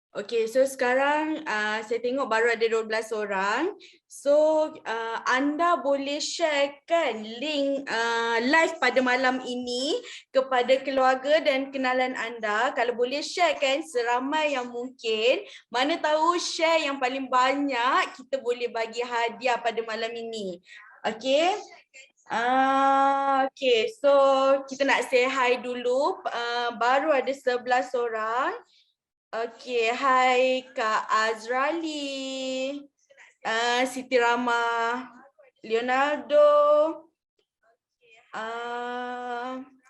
Okay, so sekarang saya tengok baru ada 12 orang. So anda boleh sharekan link live pada malam ini kepada keluarga dan kenalan anda. Kalau boleh sharekan seramai yang mungkin. Mana tahu share yang paling banyak kita boleh bagi hadiah pada malam ini. Okay. Okay, so kita nak say hi dulu. Baru ada 11 orang. Okay, hai Kak Azrali, Siti Rama, Leonardo,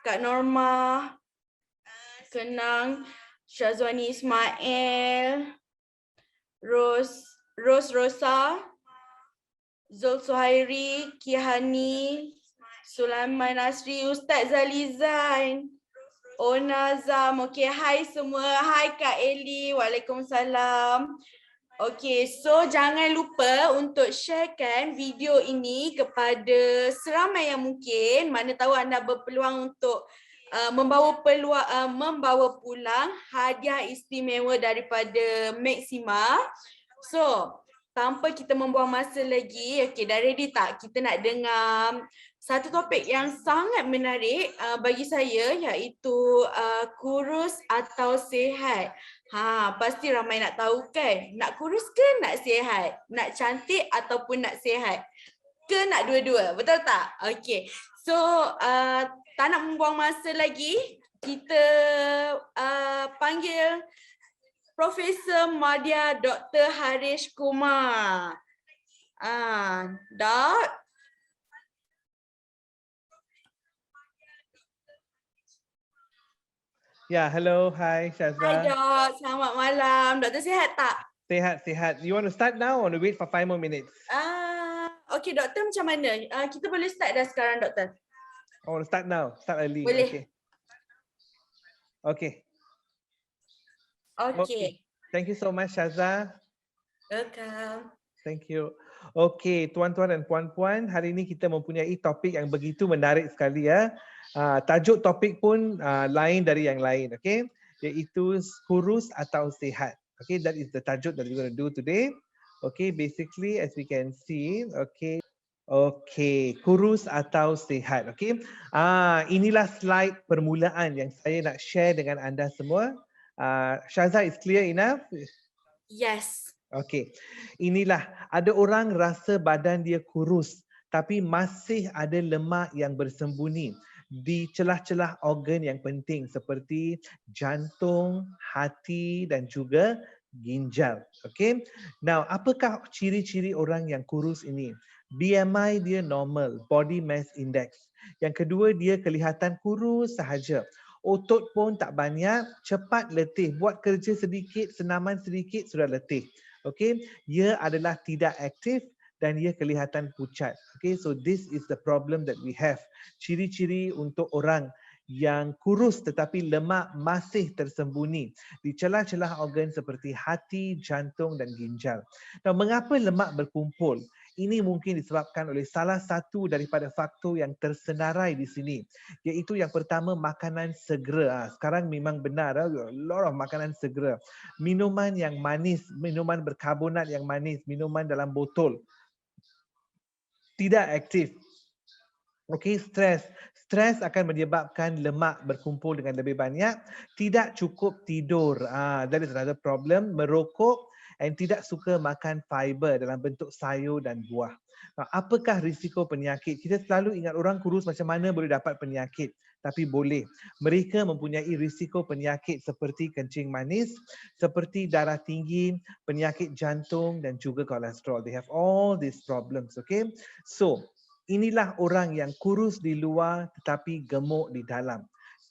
Kak Norma, Kenang, Syazwani Ismail, Rose Rosa, Zul Suhairi, Kihani, Sulaiman Nasri, Ustaz Zalizain, Nazam. Okay, hai semua. Hai Kak Eli. Waalaikumsalam. Okay, so jangan lupa untuk sharekan video ini kepada seramai yang mungkin. Mana tahu anda berpeluang untuk membawa pulang hadiah istimewa daripada Maxima. So, tanpa kita membuang masa lagi, okay, dah ready tak? Kita nak dengar satu topik yang sangat menarik bagi saya, iaitu kurus atau sihat. Pasti ramai nak tahu kan? Nak kurus ke nak sihat? Nak cantik ataupun nak sihat? Ke nak dua-dua? Betul tak? Okay. So, tak nak membuang masa lagi, kita panggil Profesor Madya Dr. Harish Kumar. Dok. Yeah, hello, hi Shazza. Hai Dok, selamat malam. Doktor sihat tak? Sihat. You want to start now or want to wait for 5 more minutes? Okay, doktor macam mana? Kita boleh start dah sekarang, doktor. I want to start now. Start early. Boleh. Okay. Thank you so much, Shazza. Welcome. Thank you. Okay, tuan-tuan dan puan-puan, hari ini kita mempunyai topik yang begitu menarik sekali ya. Tajuk topik pun lain dari yang lain, okay? Iaitu kurus atau sihat. Okay, that is the tajuk that we're going to do today. Okay, basically as we can see, okay, kurus atau sihat. Okay, inilah slide permulaan yang saya nak share dengan anda semua. Shazza, is clear enough? Yes. Okay, inilah ada orang rasa badan dia kurus tapi masih ada lemak yang bersembunyi di celah-celah organ yang penting seperti jantung, hati dan juga ginjal. Okay, now apakah ciri-ciri orang yang kurus ini? BMI dia normal, body mass index. Yang kedua, dia kelihatan kurus sahaja. Otot pun tak banyak, cepat letih. Buat kerja sedikit, senaman sedikit sudah letih. Okay, ia adalah tidak aktif dan ia kelihatan pucat. Okay, so this is the problem that we have. Ciri-ciri untuk orang yang kurus tetapi lemak masih tersembunyi di celah-celah organ seperti hati, jantung dan ginjal. Now, mengapa lemak berkumpul? Ini mungkin disebabkan oleh salah satu daripada faktor yang tersenarai di sini, iaitu yang pertama, makanan segera. Sekarang memang benar, a lot of makanan segera. Minuman yang manis, minuman berkarbonat yang manis, minuman dalam botol. Tidak aktif. Okey, stres. Stres akan menyebabkan lemak berkumpul dengan lebih banyak. Tidak cukup tidur. That is another problem. Merokok dan tidak suka makan fiber dalam bentuk sayur dan buah. Apakah risiko penyakit? Kita selalu ingat orang kurus macam mana boleh dapat penyakit. Tapi boleh. Mereka mempunyai risiko penyakit seperti kencing manis, seperti darah tinggi, penyakit jantung dan juga kolesterol. They have all these problems. Okay? So, inilah orang yang kurus di luar tetapi gemuk di dalam.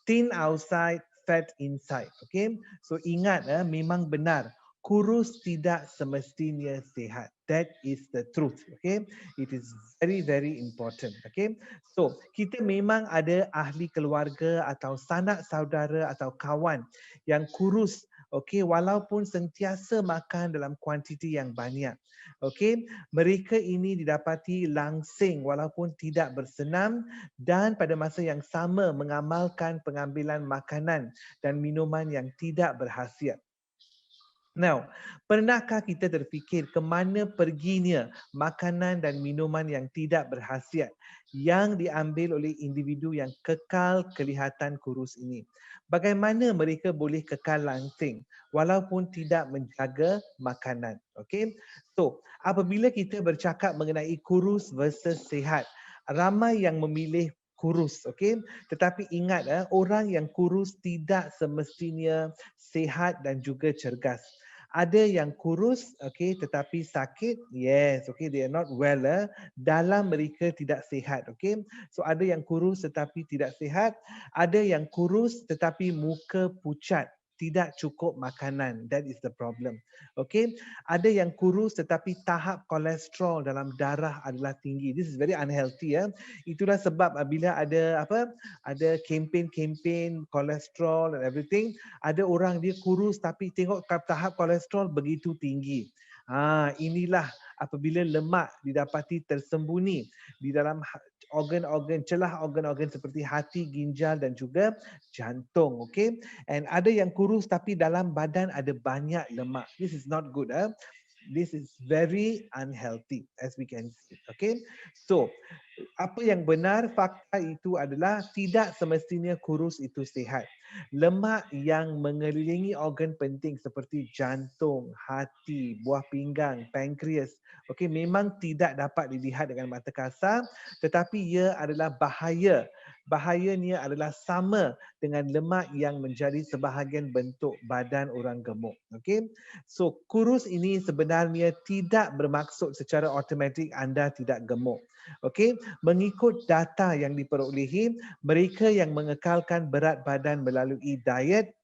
Thin outside, fat inside. Okay? So ingat, memang benar. Kurus tidak semestinya sihat. That is the truth. Okay? It is very, very important. Okay? So kita memang ada ahli keluarga atau sanak saudara atau kawan yang kurus. Okay? Walaupun sentiasa makan dalam kuantiti yang banyak. Okay, mereka ini didapati langsing walaupun tidak bersenam dan pada masa yang sama mengamalkan pengambilan makanan dan minuman yang tidak berkhasiat. Now, pernahkah kita terfikir ke mana perginya makanan dan minuman yang tidak berkhasiat yang diambil oleh individu yang kekal kelihatan kurus ini? Bagaimana mereka boleh kekal langsing walaupun tidak menjaga makanan? Okay? So, apabila kita bercakap mengenai kurus versus sihat, ramai yang memilih kurus, okay? Tetapi ingat, orang yang kurus tidak semestinya sihat dan juga cergas. Ada yang kurus, okay, tetapi sakit, yes, okay, they are not well, dalam mereka tidak sihat, okay. So ada yang kurus tetapi tidak sihat, ada yang kurus tetapi muka pucat, tidak cukup makanan, that is the problem, okay. Ada yang kurus tetapi tahap kolesterol dalam darah adalah tinggi, this is very unhealthy, ya. Itulah sebab bila ada ada kempen-kempen kolesterol and everything, ada orang dia kurus tapi tengok tahap kolesterol begitu tinggi. Inilah apabila lemak didapati tersembunyi di dalam organ-organ, celah organ-organ seperti hati, ginjal dan juga jantung. Okay? And ada yang kurus tapi dalam badan ada banyak lemak. This is not good. This is very unhealthy as we can see. Okay? So, apa yang benar, fakta itu adalah tidak semestinya kurus itu sihat. Lemak yang mengelilingi organ penting seperti jantung, hati, buah pinggang, pankreas, okey, memang tidak dapat dilihat dengan mata kasar, tetapi ia adalah bahaya. Bahayanya adalah sama dengan lemak yang menjadi sebahagian bentuk badan orang gemuk. Okey. So kurus ini sebenarnya tidak bermaksud secara automatik anda tidak gemuk. Okey, mengikut data yang diperolehi, mereka yang mengekalkan berat badan melalui diet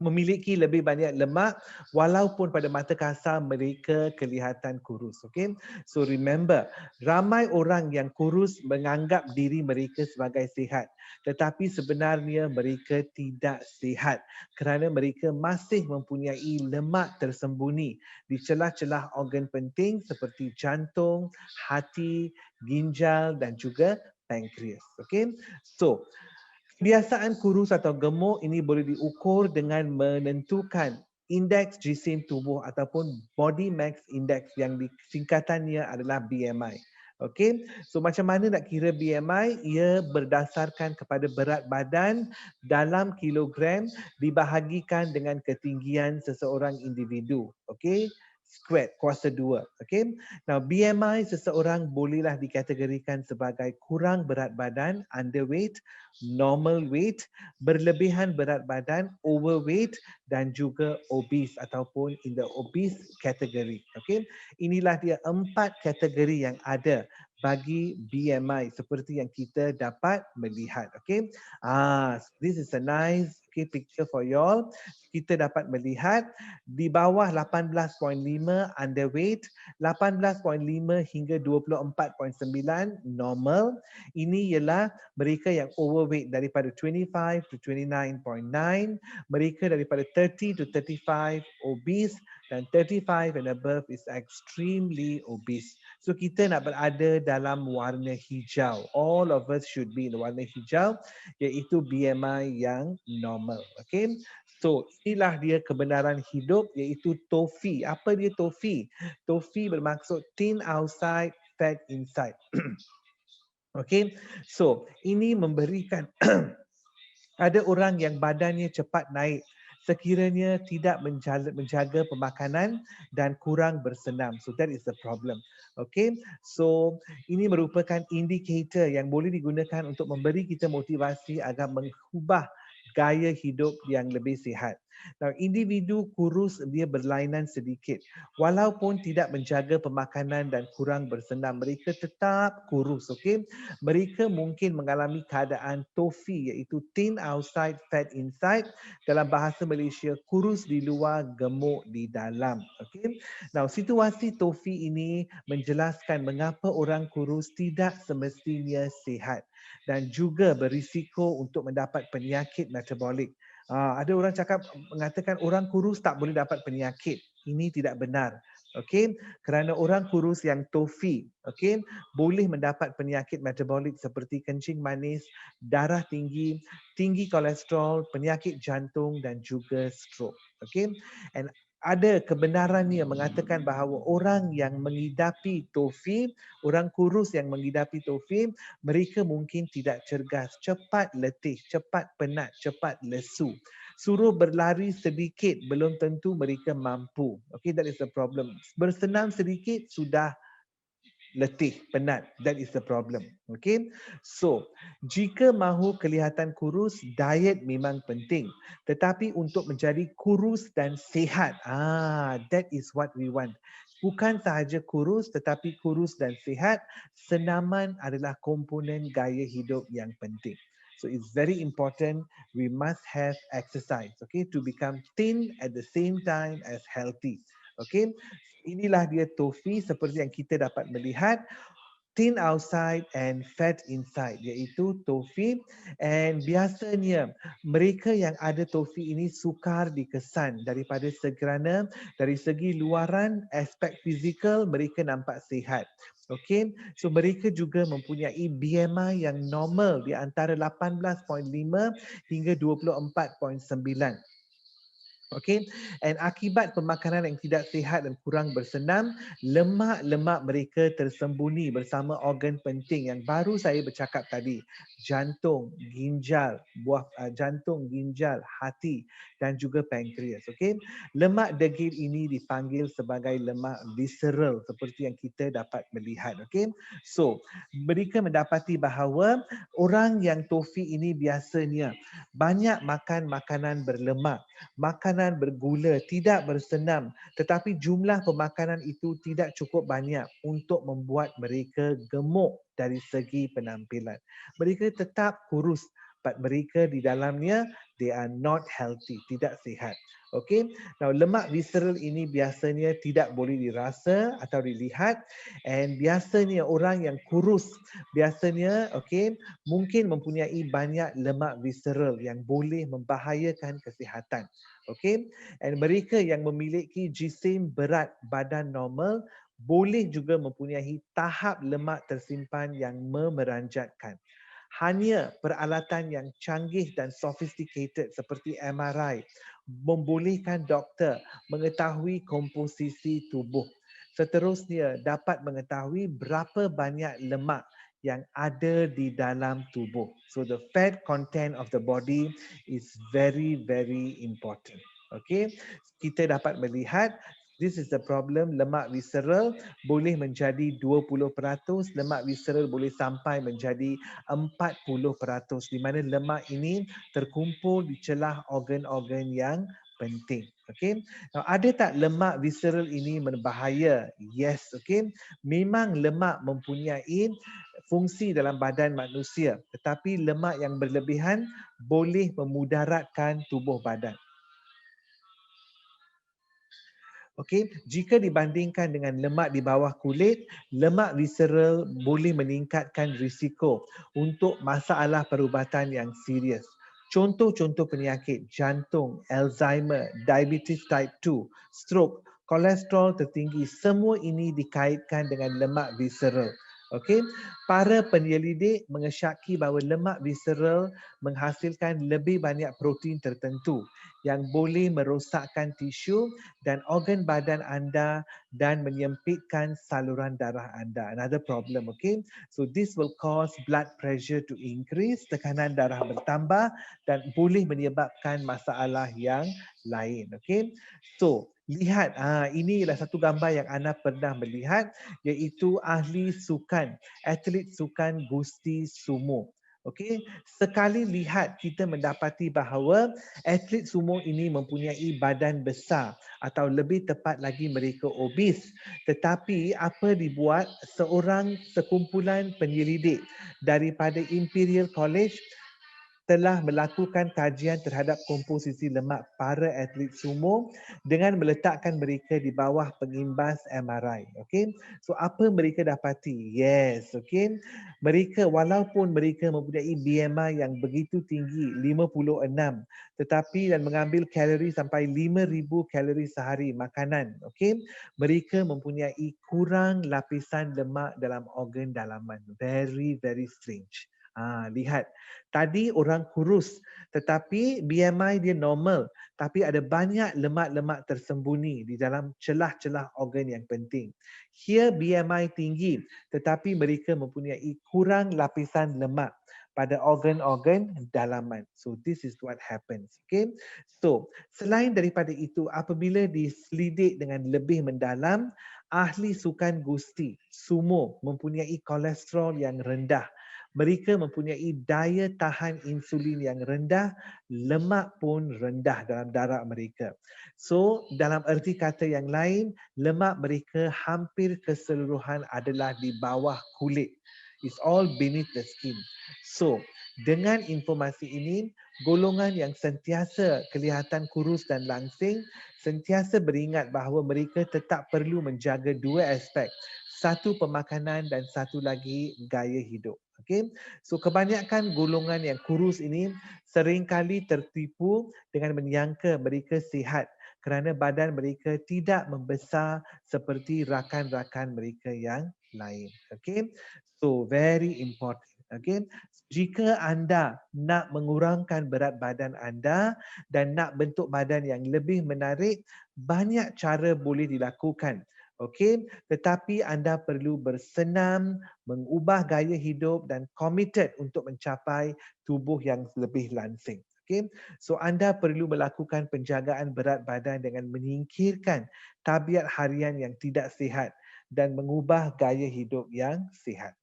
memiliki lebih banyak lemak walaupun pada mata kasar mereka kelihatan kurus. Okay? So remember, ramai orang yang kurus menganggap diri mereka sebagai sihat. Tetapi sebenarnya mereka tidak sihat kerana mereka masih mempunyai lemak tersembunyi di celah-celah organ penting seperti jantung, hati, ginjal dan juga pankreas. Okay? So, kebiasaan kurus atau gemuk ini boleh diukur dengan menentukan indeks jisim tubuh ataupun body mass index yang singkatannya adalah BMI. Okey, so macam mana nak kira BMI? Ia berdasarkan kepada berat badan dalam kilogram dibahagikan dengan ketinggian seseorang individu. Okey, squared kuasa 2. Okey. Now BMI seseorang bolehlah dikategorikan sebagai kurang berat badan, underweight, normal weight, berlebihan berat badan, overweight dan juga obese ataupun in the obese category. Okay, inilah dia 4 kategori yang ada bagi BMI seperti yang kita dapat melihat. Okay, this is a nice picture for you all. Kita dapat melihat di bawah 18.5 underweight, 18.5 hingga 24.9 normal. Ini ialah mereka yang overweight daripada 25 to 29.9, mereka daripada 30 to 35 obese dan 35 and above is extremely obese. So kita nak berada dalam warna hijau. All of us should be in warna hijau, iaitu BMI yang normal. Okay? So inilah dia kebenaran hidup, iaitu TOFI. Apa dia TOFI? TOFI bermaksud thin outside, fat inside. Okay, so ini memberikan ada orang yang badannya cepat naik sekiranya tidak menjaga pemakanan dan kurang bersenam. So that is the problem. Okay, so ini merupakan indikator yang boleh digunakan untuk memberi kita motivasi agar mengubah gaya hidup yang lebih sihat. Now, individu kurus dia berlainan sedikit. Walaupun tidak menjaga pemakanan dan kurang bersenam, mereka tetap kurus. Okay? Mereka mungkin mengalami keadaan TOFI iaitu thin outside, fat inside. Dalam bahasa Malaysia, kurus di luar, gemuk di dalam. Okay? Now, situasi TOFI ini menjelaskan mengapa orang kurus tidak semestinya sihat dan juga berisiko untuk mendapat penyakit metabolik. Ada orang mengatakan orang kurus tak boleh dapat penyakit. Ini tidak benar. Okey, kerana orang kurus yang TOFI, okey, boleh mendapat penyakit metabolik seperti kencing manis, darah tinggi, tinggi kolesterol, penyakit jantung dan juga stroke. Okey. And ada kebenarannya mengatakan bahawa orang yang mengidapi tofi, orang kurus yang mengidapi tofi, mereka mungkin tidak cergas, cepat letih, cepat penat, cepat lesu. Suruh berlari sedikit belum tentu mereka mampu. Okay, that is the problem. Bersenam sedikit sudah letih, penat. That is the problem. Okay. So, jika mahu kelihatan kurus, diet memang penting. Tetapi untuk menjadi kurus dan sihat, that is what we want. Bukan sahaja kurus tetapi kurus dan sihat, senaman adalah komponen gaya hidup yang penting. So it's very important we must have exercise, okay, to become thin at the same time as healthy. Okay. Inilah dia tofi seperti yang kita dapat melihat, thin outside and fat inside, iaitu tofi. And biasanya mereka yang ada tofi ini sukar dikesan daripada segerana dari segi luaran, aspek fizikal mereka nampak sihat. Okay, so mereka juga mempunyai BMI yang normal di antara 18.5 hingga 24.9. Okay, and akibat pemakanan yang tidak sihat dan kurang bersenam, lemak-lemak mereka tersembunyi bersama organ penting yang baru saya bercakap tadi, jantung, ginjal, jantung, ginjal, hati dan juga pankreas. Okay, lemak degil ini dipanggil sebagai lemak visceral seperti yang kita dapat melihat. Okay, so mereka mendapati bahawa orang yang tofi ini biasanya banyak makan makanan berlemak, makanan bergula, tidak bersenam, tetapi jumlah pemakanan itu tidak cukup banyak untuk membuat mereka gemuk dari segi penampilan. Mereka tetap kurus, but mereka di dalamnya they are not healthy, tidak sihat. Okay, now lemak visceral ini biasanya tidak boleh dirasa atau dilihat, and biasanya orang yang kurus biasanya mungkin mempunyai banyak lemak visceral yang boleh membahayakan kesihatan. Okay, and mereka yang memiliki jisim berat badan normal boleh juga mempunyai tahap lemak tersimpan yang memeranjatkan. Hanya peralatan yang canggih dan sophisticated seperti MRI membolehkan doktor mengetahui komposisi tubuh. Seterusnya dapat mengetahui berapa banyak lemak yang ada di dalam tubuh. So the fat content of the body is very, very important. Okay, kita dapat melihat this is the problem, lemak visceral boleh menjadi 20%, lemak visceral boleh sampai menjadi 40%, di mana lemak ini terkumpul di celah organ-organ yang penting. Okay, now, ada tak lemak visceral ini berbahaya? Yes, okay. Memang lemak mempunyai fungsi dalam badan manusia, tetapi lemak yang berlebihan boleh memudaratkan tubuh badan. Okey, jika dibandingkan dengan lemak di bawah kulit, lemak visceral boleh meningkatkan risiko untuk masalah perubatan yang serius. Contoh-contoh penyakit jantung, Alzheimer, diabetes type 2, stroke, kolesterol tertinggi, semua ini dikaitkan dengan lemak visceral. Okey, para penyelidik mengesyaki bahawa lemak visceral menghasilkan lebih banyak protein tertentu yang boleh merosakkan tisu dan organ badan anda dan menyempitkan saluran darah anda. Another problem, okay? So this will cause blood pressure to increase, tekanan darah bertambah dan boleh menyebabkan masalah yang lain, okay? So lihat, ini adalah satu gambar yang Ana pernah melihat, iaitu ahli sukan, atlet sukan Gusti Sumo. Okey, sekali lihat kita mendapati bahawa atlet sumo ini mempunyai badan besar atau lebih tepat lagi mereka obes. Tetapi apa dibuat, seorang sekumpulan penyelidik daripada Imperial College telah melakukan kajian terhadap komposisi lemak para atlet sumo dengan meletakkan mereka di bawah pengimbas MRI. Okay, so apa mereka dapati? Yes, okay, mereka walaupun mereka mempunyai BMI yang begitu tinggi 56, tetapi dan mengambil kalori sampai 5,000 kalori sehari makanan, okay, mereka mempunyai kurang lapisan lemak dalam organ dalaman. Very, very strange. Lihat, tadi orang kurus tetapi BMI dia normal, tapi ada banyak lemak-lemak tersembunyi di dalam celah-celah organ yang penting. Here BMI tinggi tetapi mereka mempunyai kurang lapisan lemak pada organ-organ dalaman. So this is what happens. Okay. So selain daripada itu, apabila diselidik dengan lebih mendalam, ahli sukan gusti, sumo mempunyai kolesterol yang rendah. Mereka mempunyai daya tahan insulin yang rendah, lemak pun rendah dalam darah mereka. So dalam erti kata yang lain, lemak mereka hampir keseluruhan adalah di bawah kulit. It's all beneath the skin. So dengan informasi ini, golongan yang sentiasa kelihatan kurus dan langsing sentiasa beringat bahawa mereka tetap perlu menjaga dua aspek. Satu pemakanan dan satu lagi gaya hidup. Okay? So kebanyakan golongan yang kurus ini seringkali tertipu dengan menyangka mereka sihat kerana badan mereka tidak membesar seperti rakan-rakan mereka yang lain. Okay? So very important. Okay? Jika anda nak mengurangkan berat badan anda dan nak bentuk badan yang lebih menarik, banyak cara boleh dilakukan. Okey, tetapi anda perlu bersenam, mengubah gaya hidup dan committed untuk mencapai tubuh yang lebih langsing. Okey, so anda perlu melakukan penjagaan berat badan dengan menyingkirkan tabiat harian yang tidak sihat dan mengubah gaya hidup yang sihat.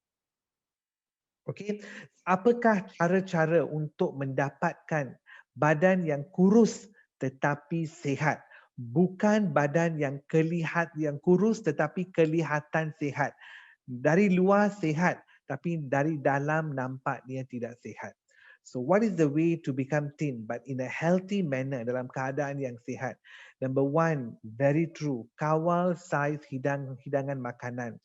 Okey, apakah cara-cara untuk mendapatkan badan yang kurus tetapi sihat? Bukan badan yang kurus tetapi kelihatan sihat. Dari luar sihat tapi dari dalam nampak dia tidak sihat. So what is the way to become thin but in a healthy manner dalam keadaan yang sihat? Number one, very true, kawal saiz hidangan makanan.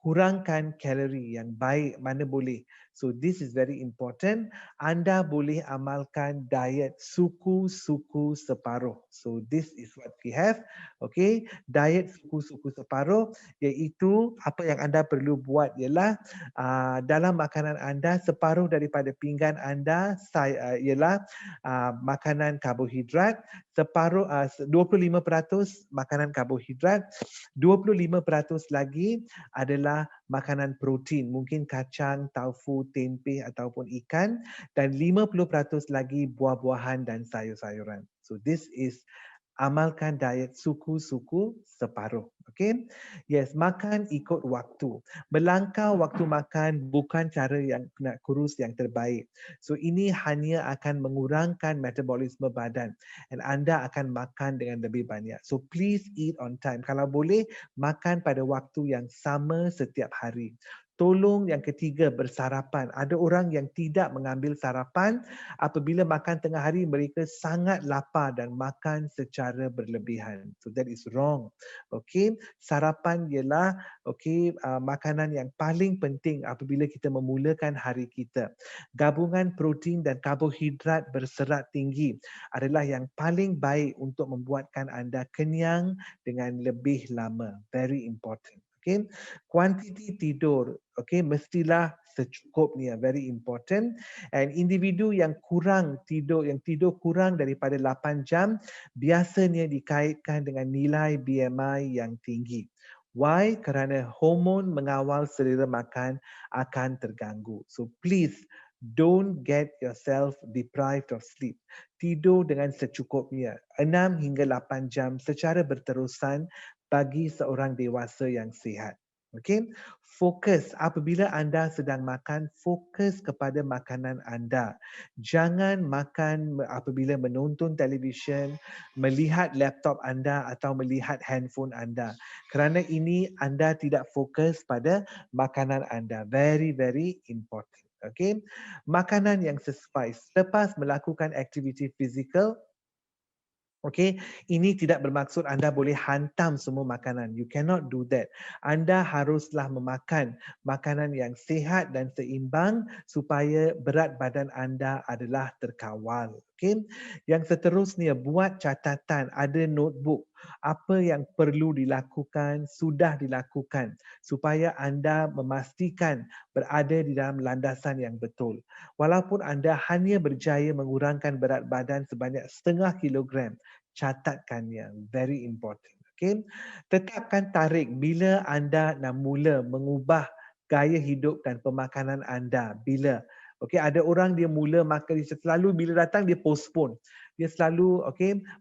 Kurangkan kalori yang baik mana boleh. So this is very important. Anda boleh amalkan diet suku-suku separuh. So this is what we have. Okay, diet suku-suku separuh iaitu apa yang anda perlu buat ialah dalam makanan anda separuh daripada pinggan anda ialah makanan karbohidrat, separuh 25% makanan karbohidrat, 25% lagi adalah makanan protein, mungkin kacang, taufu, tempeh ataupun ikan, dan 50% lagi buah-buahan dan sayur-sayuran. So this is amalkan diet suku-suku separuh. Okay? Yes, makan ikut waktu. Melangkah waktu makan bukan cara yang nak kurus yang terbaik. So ini hanya akan mengurangkan metabolisme badan dan anda akan makan dengan lebih banyak. So please eat on time. Kalau boleh, makan pada waktu yang sama setiap hari. Tolong yang ketiga bersarapan. Ada orang yang tidak mengambil sarapan apabila makan tengah hari mereka sangat lapar dan makan secara berlebihan. So that is wrong. Okay, sarapan ialah makanan yang paling penting apabila kita memulakan hari kita. Gabungan protein dan karbohidrat berserat tinggi adalah yang paling baik untuk membuatkan anda kenyang dengan lebih lama. Very important. Okay, kuantiti tidur, mestilah secukupnya, very important. And individu yang tidur kurang daripada 8 jam biasanya dikaitkan dengan nilai BMI yang tinggi. Why? Kerana hormon mengawal selera makan akan terganggu. So please don't get yourself deprived of sleep. Tidur dengan secukupnya, 6 hingga 8 jam secara berterusan bagi seorang dewasa yang sihat. Okay, fokus apabila anda sedang makan, fokus kepada makanan anda. Jangan makan apabila menonton televisyen, melihat laptop anda atau melihat handphone anda. Kerana ini anda tidak fokus pada makanan anda. Very, very important. Okay, makanan yang sesuai. Selepas melakukan aktiviti fizikal, okay, ini tidak bermaksud anda boleh hantam semua makanan. You cannot do that. Anda haruslah memakan makanan yang sihat dan seimbang supaya berat badan anda adalah terkawal. Okay. Yang seterusnya, buat catatan, ada notebook. Apa yang perlu dilakukan, sudah dilakukan supaya anda memastikan berada di dalam landasan yang betul. Walaupun anda hanya berjaya mengurangkan berat badan sebanyak 0.5 kilogram, catatkannya. Very important. Okay? Tetapkan tarikh bila anda nak mula mengubah gaya hidup dan pemakanan anda. Bila? Okey, ada orang dia mula makan, dia selalu bila datang dia postpone. Dia selalu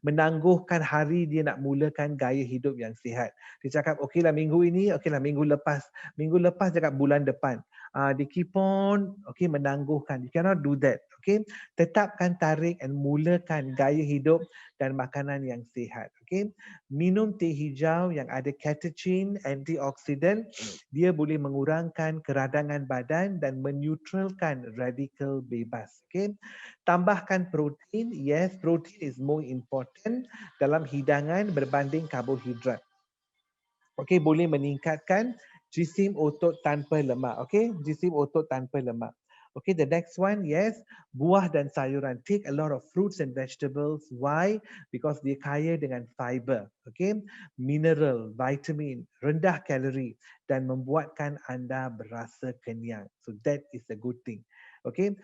menangguhkan hari dia nak mulakan gaya hidup yang sihat. Dia cakap okeylah minggu ini, okeylah minggu lepas. Minggu lepas cakap bulan depan. Dia keep on menangguhkan. You cannot do that. Okay? Tetapkan tarikh dan mulakan gaya hidup dan makanan yang sihat. Okay? Minum teh hijau yang ada catechin, antioksidan, dia boleh mengurangkan keradangan badan dan menetralkan radikal bebas. Okay? Tambahkan protein. Yes, protein is more important dalam hidangan berbanding karbohidrat. Okay, boleh meningkatkan jisim otot tanpa lemak. Okay, jisim otot tanpa lemak. Okay, the next one, yes, buah dan sayuran. Take a lot of fruits and vegetables. Why? Because dia kaya dengan fiber, okay, mineral, vitamin, rendah kalori dan membuatkan anda berasa kenyang. So that is a good thing. Okay,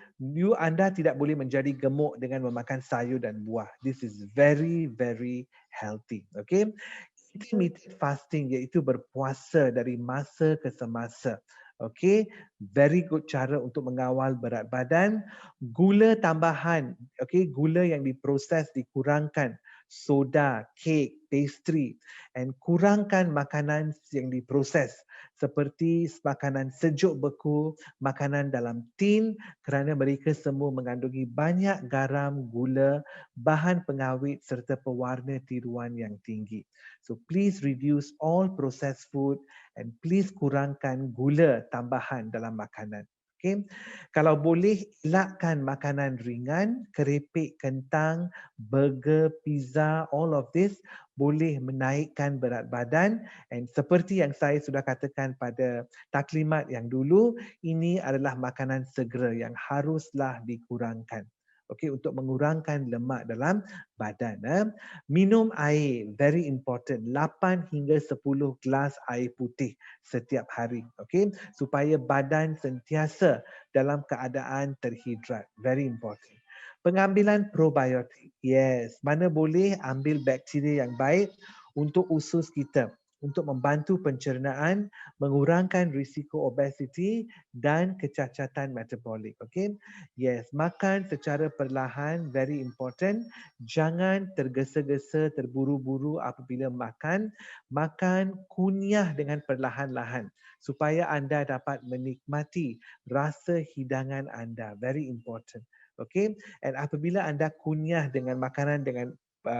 anda tidak boleh menjadi gemuk dengan memakan sayur dan buah. This is very, very healthy. Okay, intermittent fasting iaitu berpuasa dari masa ke semasa. Okay, very good cara untuk mengawal berat badan. Gula tambahan, okay, gula yang diproses dikurangkan. Soda, kek, pastry, and kurangkan makanan yang diproses seperti makanan sejuk beku, makanan dalam tin kerana mereka semua mengandungi banyak garam, gula, bahan pengawet serta pewarna tiruan yang tinggi. So please reduce all processed food and please kurangkan gula tambahan dalam makanan. Okay. Kalau boleh, elakkan makanan ringan, keripik kentang, burger, pizza, all of this boleh menaikkan berat badan. And seperti yang saya sudah katakan pada taklimat yang dulu, ini adalah makanan segera yang haruslah dikurangkan. Okay, untuk mengurangkan lemak dalam badan. Minum air, very important. 8 hingga 10 gelas air putih setiap hari. Okay, supaya badan sentiasa dalam keadaan terhidrat. Very important. Pengambilan probiotik. Yes, mana boleh ambil bakteria yang baik untuk usus kita, untuk membantu pencernaan, mengurangkan risiko obesiti dan kecacatan metabolik. Okay? Yes, makan secara perlahan, very important. Jangan tergesa-gesa, terburu-buru apabila makan. Makan kunyah dengan perlahan-lahan supaya anda dapat menikmati rasa hidangan anda. Very important. Okay? And apabila anda kunyah dengan makanan dengan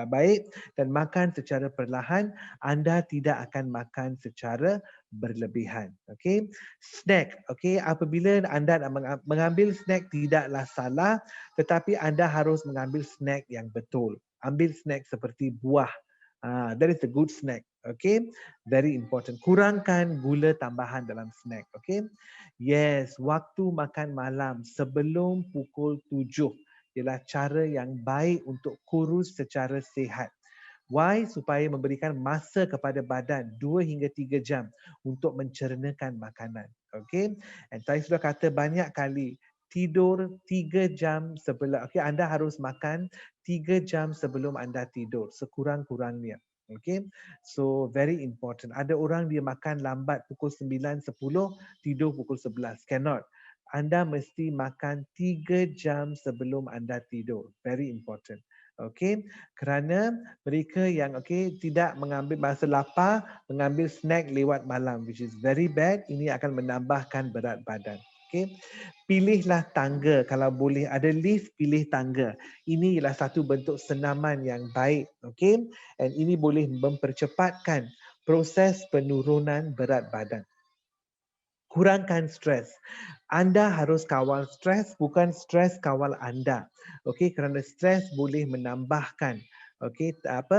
baik dan makan secara perlahan, anda tidak akan makan secara berlebihan. Okay, snack. Okay, apabila anda nak mengambil snack tidaklah salah, tetapi anda harus mengambil snack yang betul. Ambil snack seperti buah. That is a good snack. Okay, very important. Kurangkan gula tambahan dalam snack. Okay, yes, waktu makan malam sebelum pukul 7 ialah cara yang baik untuk kurus secara sihat. Why? Supaya memberikan masa kepada badan 2 hingga 3 jam untuk mencernakan makanan. Okay? And saya sudah kata banyak kali, tidur 3 jam sebelum, okay, anda harus makan 3 jam sebelum anda tidur, sekurang-kurangnya. Okay? So, very important. Ada orang dia makan lambat pukul 9, 10, tidur pukul 11. Cannot. Anda mesti makan 3 jam sebelum anda tidur. Very important. Okay, kerana mereka yang tidak mengambil masa lapar, mengambil snack lewat malam, which is very bad. Ini akan menambahkan berat badan. Okay, pilihlah tangga kalau boleh. Ada lift, pilih tangga. Ini ialah satu bentuk senaman yang baik. Okay, and ini boleh mempercepatkan proses penurunan berat badan. Kurangkan stres. Anda harus kawal stres, bukan stres kawal anda. Okey, kerana stres boleh menambahkan Okey,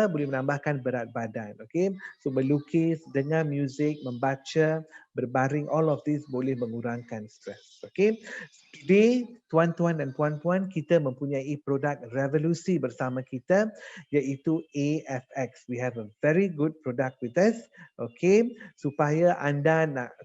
boleh menambahkan berat badan. Okey, so melukis, dengar muzik, membaca, berbaring, all of this boleh mengurangkan stres. Okey, today tuan-tuan dan puan-puan, kita mempunyai produk revolusi bersama kita iaitu AFX. We have a very good product with us. Okey, supaya anda nak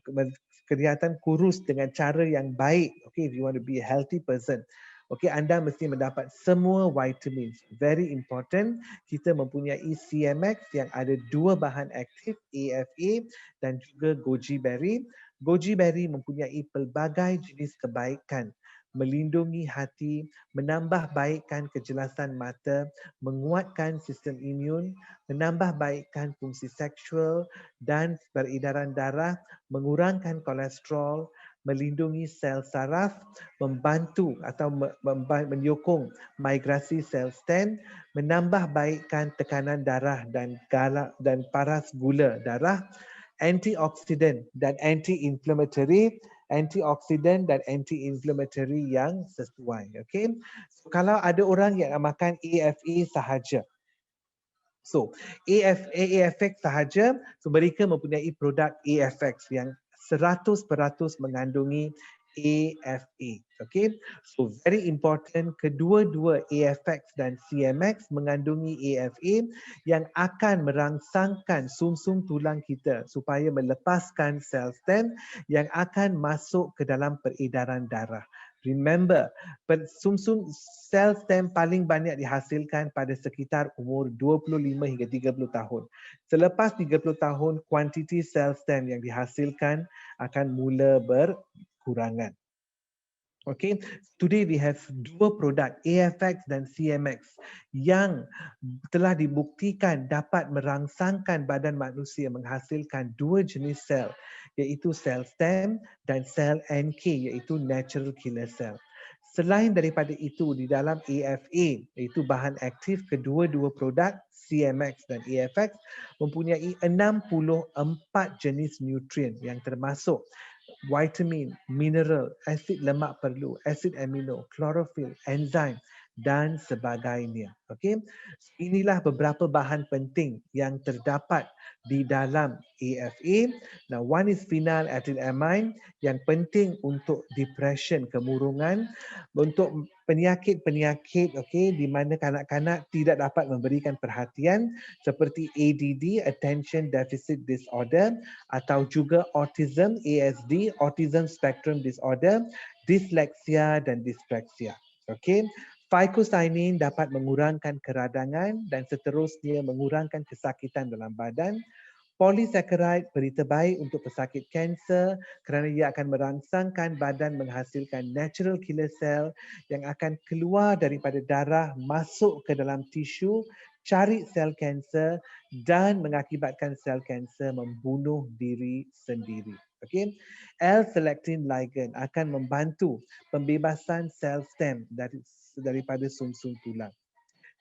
kelihatan kurus dengan cara yang baik. Okay, if you want to be a healthy person. Okay, anda mesti mendapat semua vitamin. Very important, kita mempunyai CMX yang ada dua bahan aktif, AFA dan juga goji berry. Goji berry mempunyai pelbagai jenis kebaikan, melindungi hati, menambah baikkan kejelasan mata, menguatkan sistem imun, menambah baikkan fungsi seksual dan peredaran darah, mengurangkan kolesterol, melindungi sel saraf, membantu atau menyokong migrasi sel stem, menambah baikkan tekanan darah dan paras gula darah, antioksidan dan anti-inflammatory yang sesuai. Okay? So, kalau ada orang yang makan AFA sahaja, so AFX sahaja, so mereka mempunyai produk AFX yang 100% mengandungi AFA. Okay, so very important, kedua-dua AFX dan CMX mengandungi AFA yang akan merangsangkan sumsum tulang kita supaya melepaskan sel stem yang akan masuk ke dalam peredaran darah. Remember, sumsum sel stem paling banyak dihasilkan pada sekitar umur 25 hingga 30 tahun. Selepas 30 tahun, kuantiti sel stem yang dihasilkan akan mula berkurangan. Okay, today we have dua produk AFX dan CMX yang telah dibuktikan dapat merangsangkan badan manusia menghasilkan dua jenis sel, iaitu sel stem dan sel NK, iaitu natural killer cell. Selain daripada itu, di dalam AFA, iaitu bahan aktif kedua-dua produk CMX dan AFX mempunyai 64 jenis nutrien yang termasuk vitamin, mineral, asid lemak perlu, asid amino, klorofil, enzim dan sebagainya. Okey. Inilah beberapa bahan penting yang terdapat di dalam AFA. Now, one is phenylethylamine yang penting untuk depression, kemurungan, untuk penyakit-penyakit di mana kanak-kanak tidak dapat memberikan perhatian seperti ADD, attention deficit disorder, atau juga autism, ASD, autism spectrum disorder, dyslexia dan dyspraxia. Okey. Phycocyanin dapat mengurangkan keradangan dan seterusnya mengurangkan kesakitan dalam badan. Polysaccharide berita baik untuk pesakit kanser kerana ia akan merangsangkan badan menghasilkan natural killer cell yang akan keluar daripada darah masuk ke dalam tisu, cari sel kanser dan mengakibatkan sel kanser membunuh diri sendiri. Okay. L-selectin ligand akan membantu pembebasan sel stem daripada sumsum tulang.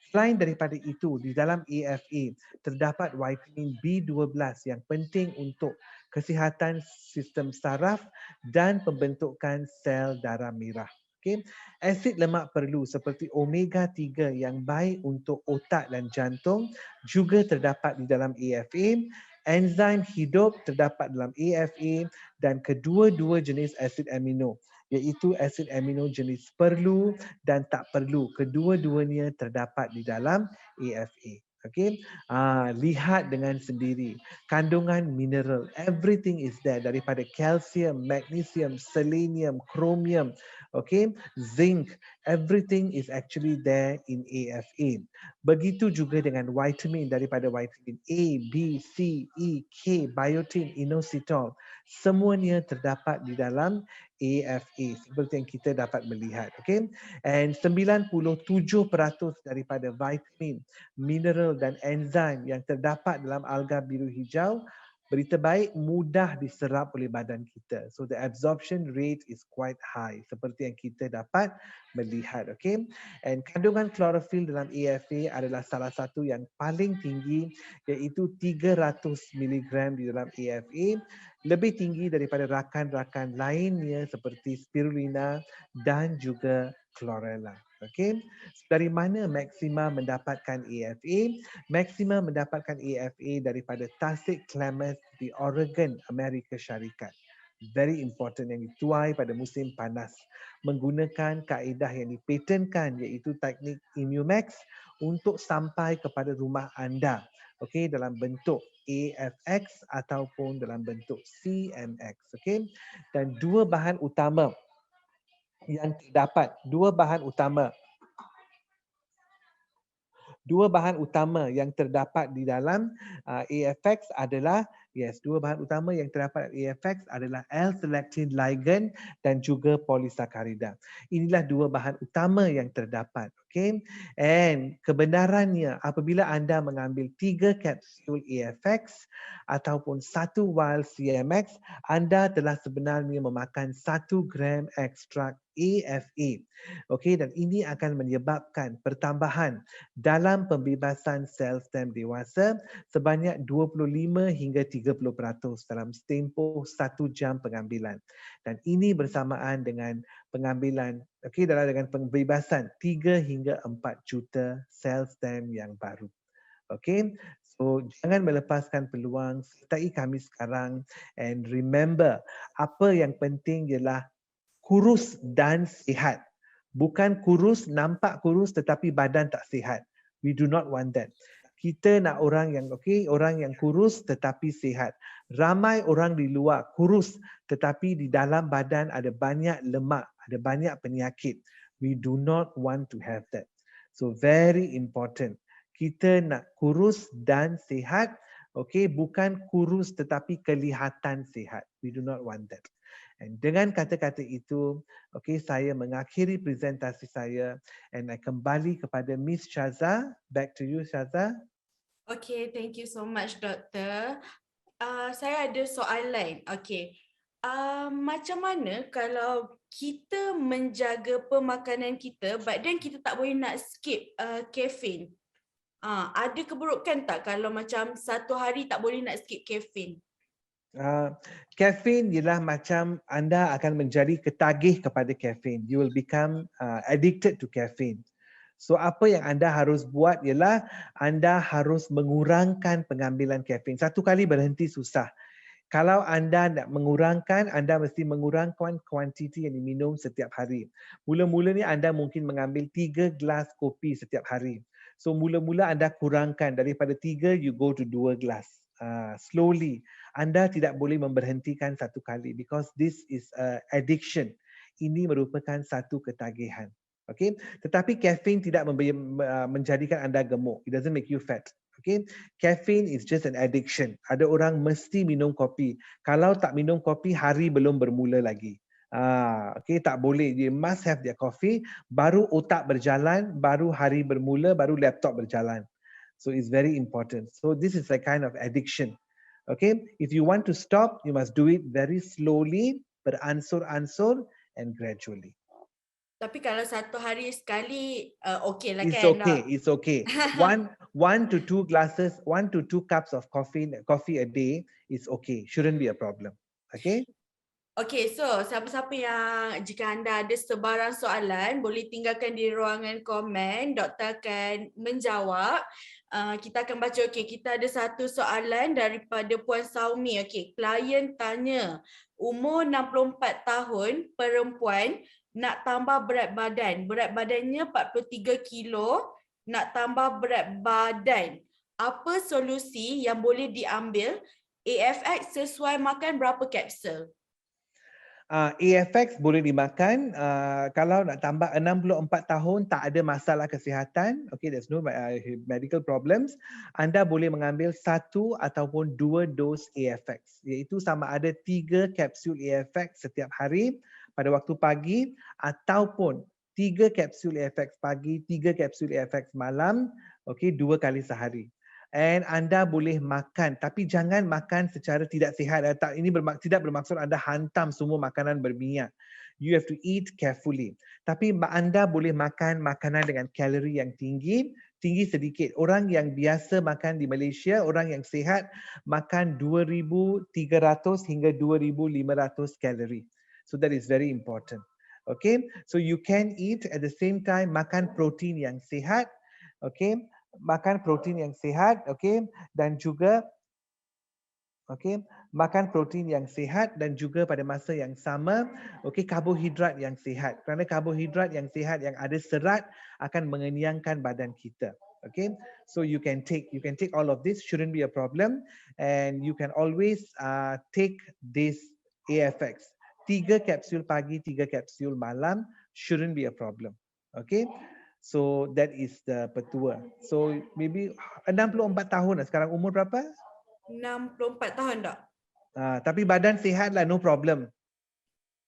Selain daripada itu, di dalam AFA terdapat vitamin B12 yang penting untuk kesihatan sistem saraf dan pembentukan sel darah merah. Okay. Asid lemak perlu seperti omega 3 yang baik untuk otak dan jantung juga terdapat di dalam AFA. Enzim hidup terdapat dalam AFA dan kedua-dua jenis asid amino, iaitu asid amino jenis perlu dan tak perlu. Kedua-duanya terdapat di dalam AFA. Okay, lihat dengan sendiri kandungan mineral, everything is there, daripada kalsium, magnesium, selenium, chromium, okay, zinc, everything is actually there in AFA. Begitu juga dengan vitamin, daripada vitamin A, B, C, E, K, biotin, inositol, semuanya terdapat di dalam AFA seperti yang kita dapat melihat. Okay, and 97% daripada vitamin, mineral dan enzim yang terdapat dalam alga biru hijau, berita baik, mudah diserap oleh badan kita. So the absorption rate is quite high seperti yang kita dapat melihat. Okay, and kandungan klorofil dalam AFA adalah salah satu yang paling tinggi, iaitu 300 mg di dalam AFA, lebih tinggi daripada rakan-rakan lainnya seperti spirulina dan juga chlorella. Okay, dari mana Maxima mendapatkan AFA? Maxima mendapatkan AFA daripada Tasik Klamath di Oregon, Amerika Syarikat. Very important yang dituai pada musim panas. Menggunakan kaedah yang dipatenkan iaitu teknik Immumax untuk sampai kepada rumah anda. Okay, dalam bentuk AFX ataupun dalam bentuk CMX. Okay, dan dua bahan utama yang terdapat di dalam AFX adalah dua bahan utama yang terdapat di AFX adalah L-selectin ligand dan juga polisakarida. Inilah dua bahan utama yang terdapat. Okay, and kebenarannya apabila anda mengambil 3 kapsul AFX ataupun 1 vial CMX, anda telah sebenarnya memakan 1 gram ekstrak AFA. Okay, dan ini akan menyebabkan pertambahan dalam pembebasan sel stem dewasa sebanyak 25 hingga 30% dalam tempoh 1 jam pengambilan. Dan ini bersamaan dengan pengambilan, dengan pembebasan 3 hingga 4 juta sel stem yang baru. Okay, so jangan melepaskan peluang, sertai kami sekarang, and remember, apa yang penting ialah kurus dan sihat. Bukan kurus, nampak kurus tetapi badan tak sihat. We do not want that. Kita nak orang yang kurus tetapi sihat. Ramai orang di luar kurus tetapi di dalam badan ada banyak lemak, ada banyak penyakit. We do not want to have that. So very important. Kita nak kurus dan sihat, bukan kurus tetapi kelihatan sihat. We do not want that. And dengan kata-kata itu, saya mengakhiri presentasi saya and I kembali kepada Miss Syaza. Back to you, Syaza. Okay, thank you so much, Doktor. Saya ada soalan. Okay, macam mana kalau kita menjaga pemakanan kita, but then kita tak boleh nak skip kafein? Ada keburukan tak kalau macam satu hari tak boleh nak skip kafein? Kafein ialah macam anda akan menjadi ketagih kepada kafein. You will become addicted to caffeine. So apa yang anda harus buat ialah anda harus mengurangkan pengambilan kafein. Satu kali berhenti susah. Kalau anda nak mengurangkan, anda mesti mengurangkan kuantiti yang diminum setiap hari. Mula-mula ni anda mungkin mengambil 3 gelas kopi setiap hari. So mula-mula anda kurangkan daripada 3 you go to 2 gelas. Slowly. Anda tidak boleh memberhentikan satu kali because this is addiction. Ini merupakan satu ketagihan. Okay? Tetapi kafein tidak menjadikan anda gemuk. It doesn't make you fat. Okay? Caffeine is just an addiction. Ada orang mesti minum kopi. Kalau tak minum kopi, hari belum bermula lagi. Tak boleh. They must have their coffee. Baru otak berjalan, baru hari bermula, baru laptop berjalan. So it's very important. So this is a kind of addiction. Okay? If you want to stop, you must do it very slowly, beransur-ansur and gradually. Tapi kalau satu hari sekali, okay lah It's kan? okay. It's okay. one to two cups of coffee a day is okay. Shouldn't be a problem. Okay? Okay, so siapa-siapa yang jika anda ada sebarang soalan, boleh tinggalkan di ruangan komen. Doktor akan menjawab. Kita akan baca, kita ada satu soalan daripada Puan Saumi. Okay, klien tanya, umur 64 tahun, perempuan, nak tambah berat badan. Berat badannya 43 kilo, nak tambah berat badan. Apa solusi yang boleh diambil? AFX sesuai makan berapa kapsul? AFX boleh dimakan kalau nak tambah 64 tahun tak ada masalah kesihatan, there's no medical problems, anda boleh mengambil 1 ataupun 2 dos AFX, iaitu sama ada 3 kapsul AFX setiap hari pada waktu pagi ataupun 3 kapsul AFX pagi, 3 kapsul AFX malam, 2 kali sehari. And anda boleh makan, tapi jangan makan secara tidak sihat. Ini tidak bermaksud anda hantam semua makanan berminyak. You have to eat carefully. Tapi anda boleh makan makanan dengan kalori yang tinggi sedikit. Orang yang biasa makan di Malaysia, orang yang sihat, makan 2,300 hingga 2,500 kalori. So that is very important. Okay, so you can eat at the same time makan protein yang sihat. Okay, makan protein yang sihat. Okay, dan juga makan protein yang sihat dan juga pada masa yang sama, karbohidrat yang sihat. Kerana karbohidrat yang sihat yang ada serat akan mengenyangkan badan kita. Okay, so you can take all of this, shouldn't be a problem, and you can always take this AFX. 3 kapsul pagi, 3 kapsul malam shouldn't be a problem. Okay, so that is the petua. So maybe 64 tahun lah sekarang, umur berapa? 64 tahun tak? Tapi badan sihat lah, no problem.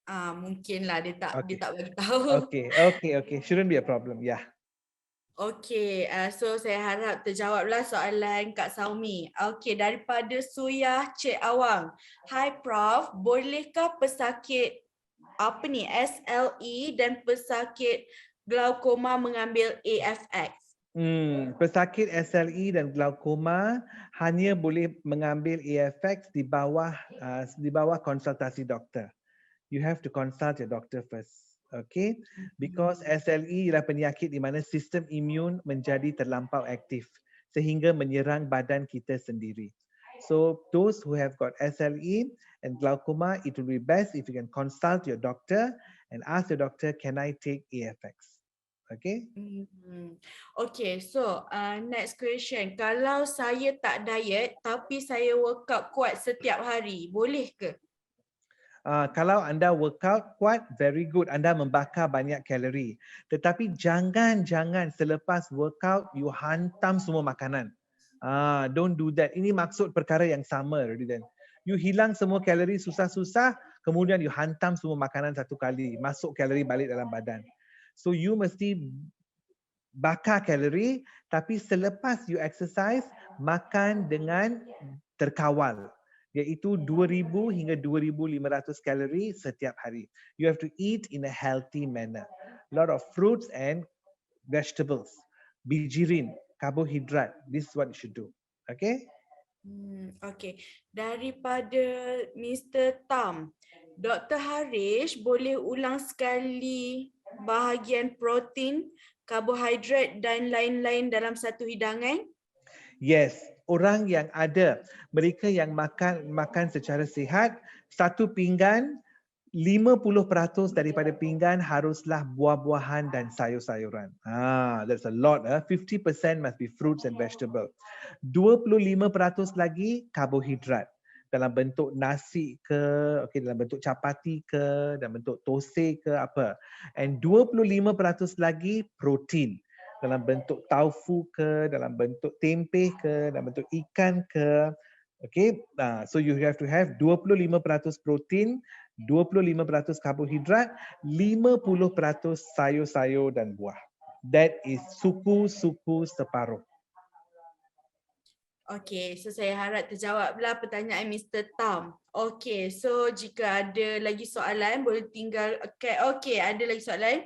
Mungkinlah dia tak Okay. bagi tahu. Okay. Shouldn't be a problem. Yeah. Okey, so saya harap terjawablah soalan Kak Saumi. Okey, daripada Suyah Cik Awang. Hi Prof, bolehkah pesakit SLE dan pesakit glaukoma mengambil AFX? Pesakit SLE dan glaukoma hanya boleh mengambil AFX di bawah konsultasi doktor. You have to consult your doctor first. Okay, because SLE ialah penyakit di mana sistem imun menjadi terlampau aktif sehingga menyerang badan kita sendiri. So those who have got SLE and glaucoma, it will be best if you can consult your doctor and ask your doctor, can I take AFX? Okay. Okay, so next question. Kalau saya tak diet tapi saya workout kuat setiap hari, boleh ke? Kalau anda workout kuat, very good. Anda membakar banyak kalori. Tetapi jangan selepas workout you hantam semua makanan. Don't do that. Ini maksud perkara yang sama, then. You hilang semua kalori susah-susah, kemudian you hantam semua makanan satu kali, masuk kalori balik dalam badan. So you mesti bakar kalori, tapi selepas you exercise, makan dengan terkawal. Iaitu 2,000 hingga 2,500 kalori setiap hari. You have to eat in a healthy manner. A lot of fruits and vegetables, bijirin, karbohidrat. This is what you should do. Okay? Okay. Daripada Mr. Tam, Dr. Harish boleh ulang sekali bahagian protein, karbohidrat dan lain-lain dalam satu hidangan? Yes, orang yang ada, mereka yang makan secara sihat, satu pinggan 50% daripada pinggan haruslah buah-buahan dan sayur-sayuran. That's a lot. 50% must be fruits and vegetable. 25% lagi karbohidrat dalam bentuk nasi ke, dalam bentuk capati ke, dalam bentuk tosai ke apa. And 25% lagi protein dalam bentuk taufu ke, dalam bentuk tempe ke, dalam bentuk ikan ke. Okay, so you have to have 25% protein, 25% karbohidrat, 50% sayur-sayur dan buah. That is suku separuh. Okay, so saya harap terjawablah pertanyaan Mr. Tam. Okay, so jika ada lagi soalan boleh tinggal. Okay, ada lagi soalan.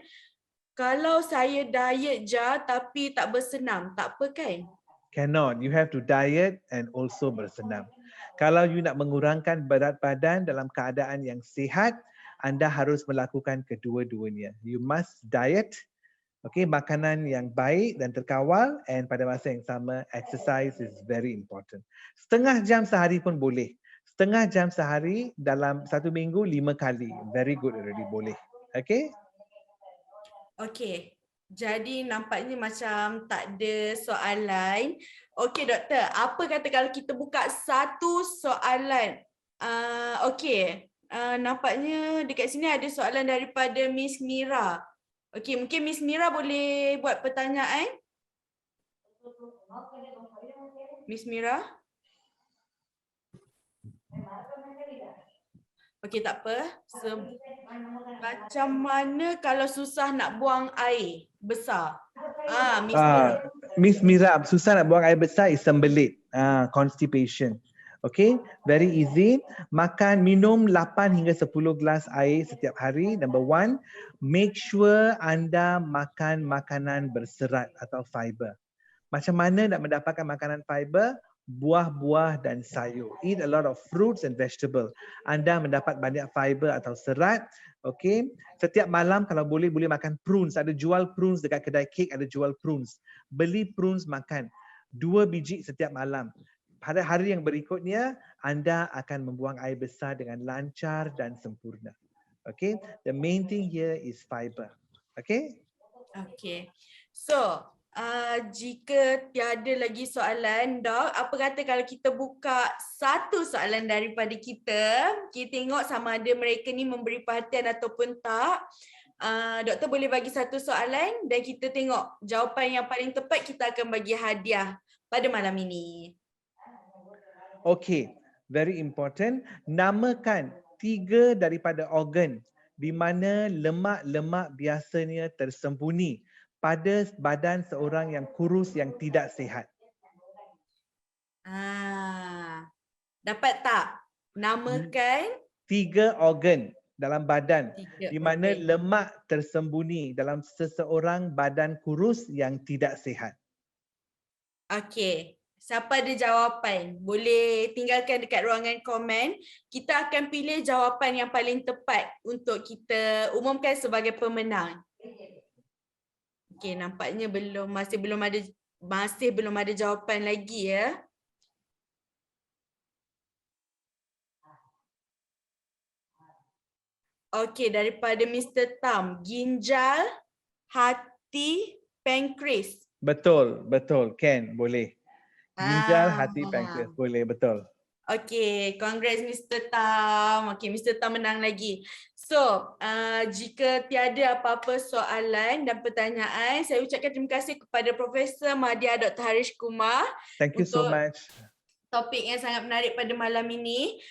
Kalau saya diet je tapi tak bersenam, tak apa kan? Cannot. You have to diet and also bersenam. Kalau you nak mengurangkan berat badan dalam keadaan yang sihat, anda harus melakukan kedua-duanya. You must diet, makanan yang baik dan terkawal, and pada masa yang sama, exercise is very important. Setengah jam sehari pun boleh. Setengah jam sehari dalam 1 minggu 5 kali. Very good already, boleh. Okay? Okay. Jadi nampaknya macam tak ada soalan. Okey doktor, apa kata kalau kita buka satu soalan? Nampaknya dekat sini ada soalan daripada Miss Mira. Okey, mungkin Miss Mira boleh buat pertanyaan? Miss Mira? Okey, tak apa. Macam mana kalau susah nak buang air besar? Miss Mira. Miss Mira, susah nak buang air besar is sembelit. Constipation. Okay, very easy. Minum 8 hingga 10 gelas air setiap hari. Number 1, make sure anda makan makanan berserat atau fiber. Macam mana nak mendapatkan makanan fiber? buah-buah dan sayur. Eat a lot of fruits and vegetable. Anda mendapat banyak fiber atau serat. Okey. Setiap malam kalau boleh makan prunes. Ada jual prunes dekat kedai kek, ada jual prunes. Beli prunes makan. 2 biji setiap malam. Pada hari yang berikutnya, anda akan membuang air besar dengan lancar dan sempurna. Okay, the main thing here is fiber. Okay. Okay. So, jika tiada lagi soalan, Dok, apa kata kalau kita buka satu soalan daripada kita tengok sama ada mereka ni memberi perhatian ataupun tak. Doktor boleh bagi satu soalan dan kita tengok jawapan yang paling tepat, kita akan bagi hadiah pada malam ini. Okay, very important. Namakan 3 daripada organ di mana lemak-lemak biasanya tersembunyi pada badan seorang yang kurus yang tidak sihat. Dapat tak? Namakan 3 organ dalam badan 3 di mana organ. lemak tersembunyi dalam seseorang badan kurus yang tidak sihat. Okey. Siapa ada jawapan, boleh tinggalkan dekat ruangan komen. Kita akan pilih jawapan yang paling tepat untuk kita umumkan sebagai pemenang. Okey, nampaknya masih belum ada jawapan lagi ya. Okey, daripada Mr. Tam, ginjal, hati, pankreas. Betul, Ken, boleh. Ginjal, hati, Faham. pankreas, boleh, betul. Okay, congrats Mr. Tam. Okay, Mr. Tam menang lagi. So, jika tiada apa-apa soalan dan pertanyaan, saya ucapkan terima kasih kepada Profesor Madya Dr. Harish Kumar. Thank you so much. Topik yang sangat menarik pada malam ini.